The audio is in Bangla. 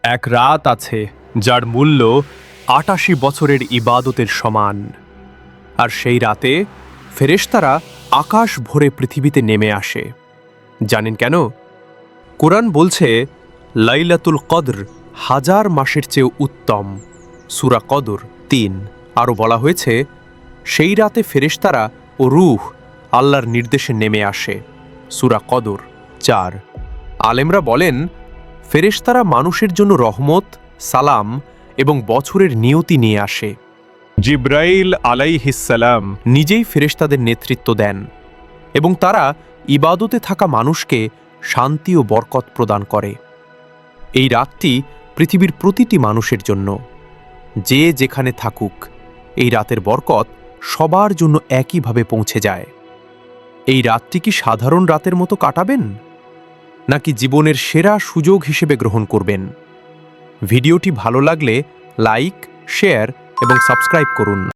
এক রাত আছে যার মূল্য ৮৮ বছরের ইবাদতের সমান। আর সেই রাতে ফেরেশতারা আকাশ ভরে পৃথিবীতে নেমে আসে। জানেন কেন? কোরআন বলছে লাইলাতুল কদর ১০০০ মাসের চেয়েও উত্তম। সূরা কদর ৩। আরও বলা হয়েছে সেই রাতে ফেরেশতারা ও রূহ আল্লাহর নির্দেশে নেমে আসে। সূরা কদর ৪। আলেমরা বলেন ফেরেশতারা মানুষের জন্য রহমত, সালাম এবং বছরের নিয়তি নিয়ে আসে। জিব্রাইল আলাইহিসসালাম নিজেই ফেরেশতাদের নেতৃত্ব দেন এবং তারা ইবাদতে থাকা মানুষকে শান্তি ও বরকত প্রদান করে। এই রাতটি পৃথিবীর প্রতিটি মানুষের জন্য। যে যেখানে থাকুক এই রাতের বরকত সবার জন্য একইভাবে পৌঁছে যায়। এই রাতটি কি সাধারণ রাতের মতো কাটাবেন, নাকি জীবনের সেরা সুযোগ হিসেবে গ্রহণ করবেন? ভিডিওটি ভালো লাগলে লাইক, শেয়ার এবং সাবস্ক্রাইব করুন।